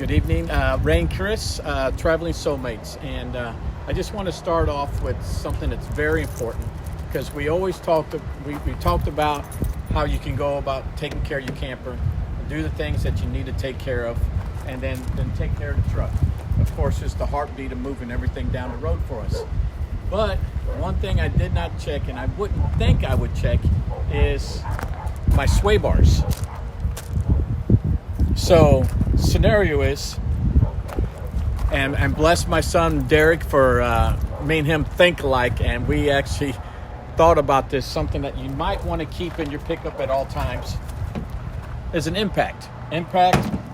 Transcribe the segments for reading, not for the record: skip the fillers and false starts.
Good evening, Ray and Chris, Traveling Soulmates. And I just want to start off with something that's very important because we always talked about how you can go about taking care of your camper, and do the things that you need to take care of, and then take care of the truck. Of course, it's the heartbeat of moving everything down the road for us. But one thing I did not check, and I wouldn't think I would check, is my sway bars. So scenario is, and bless my son Derek for me and him think alike, and we actually thought about this. Something that you might want to keep in your pickup at all times is an impact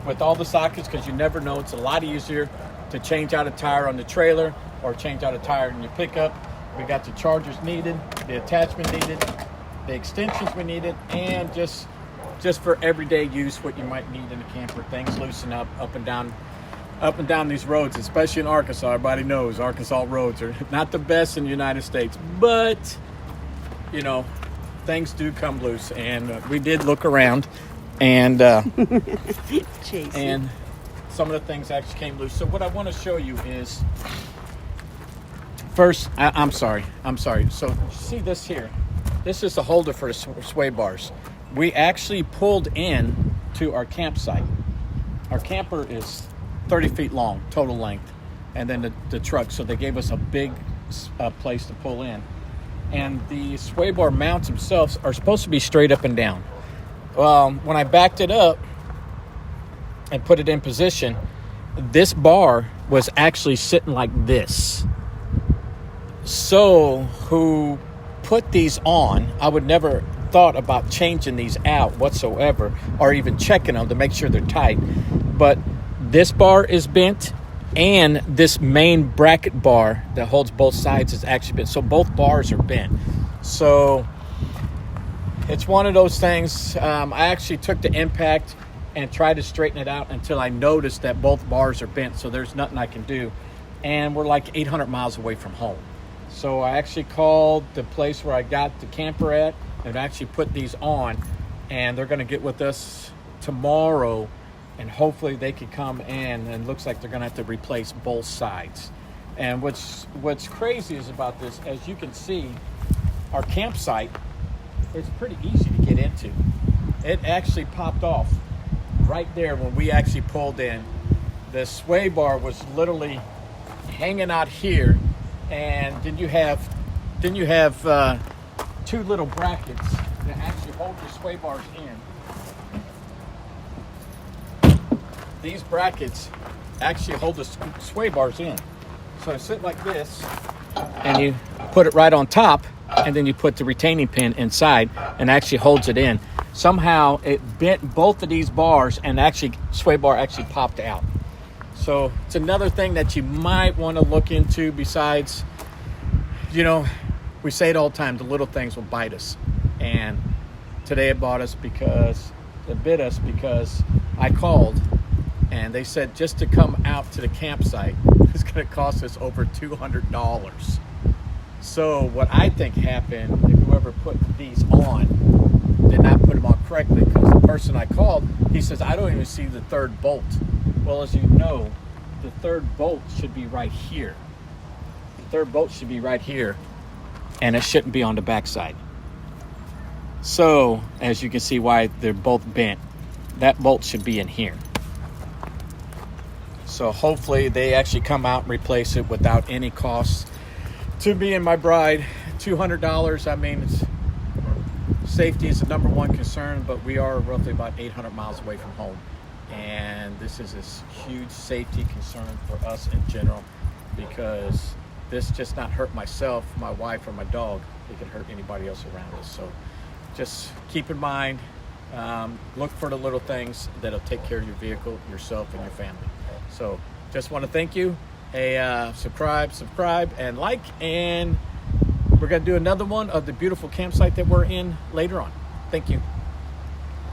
with all the sockets, because you never know. It's a lot easier to change out a tire on the trailer or change out a tire in your pickup. We got the chargers needed, the attachment needed, the extensions we needed, and just for everyday use, what you might need in a camper. Things loosen up and down these roads, especially in Arkansas. Everybody knows Arkansas roads are not the best in the United States, but you know, things do come loose, and we did look around, and and some of the things actually came loose. So what I want to show you is, first, I'm sorry. So see this here? This is the holder for the sway bars. We actually pulled in to our campsite. Our camper is 30 feet long, total length, and then the truck. So they gave us a big place to pull in. And the sway bar mounts themselves are supposed to be straight up and down. When I backed it up and put it in position, this bar was actually sitting like this. So who put these on, I would never thought about changing these out whatsoever, or even checking them to make sure they're tight. But this bar is bent, and this main bracket bar that holds both sides is actually bent. So both bars are bent. So it's one of those things. I actually took the impact and tried to straighten it out until I noticed that both bars are bent. So there's nothing I can do. And we're like 800 miles away from home. So I actually called the place where I got the camper at and actually put these on, and they're going to get with us tomorrow, and hopefully they could come in, and it looks like they're going to have to replace both sides. And what's crazy is about this, as you can see, our campsite is pretty easy to get into. It actually popped off right there when we actually pulled in. The sway bar was literally hanging out here, and then you have two little brackets that actually hold your sway bars in. These brackets actually hold the sway bars in. So I sit like this, and you put it right on top, and then you put the retaining pin inside, and actually holds it in. Somehow it bent both of these bars, and actually sway bar actually popped out. So it's another thing that you might want to look into. Besides, you know, we say it all the time, the little things will bite us. And today it bit us because I called, and they said just to come out to the campsite is going to cost us over $200. So what I think happened, if whoever put these on did not put them on correctly, because the person I called, he says, I don't even see the third bolt. Well, as you know, the third bolt should be right here. The third bolt should be right here, and it shouldn't be on the backside. So, as you can see why they're both bent, that bolt should be in here. So hopefully they actually come out and replace it without any cost to me and my bride. $200, I mean, safety is the number one concern, but we are roughly about 800 miles away from home. And this is a huge safety concern for us in general, because this just not hurt myself, my wife, or my dog. It could hurt anybody else around us. So just keep in mind, look for the little things that'll take care of your vehicle, yourself, and your family. So just want to thank you. Hey, subscribe, and like. And we're going to do another one of the beautiful campsite that we're in later on. Thank you.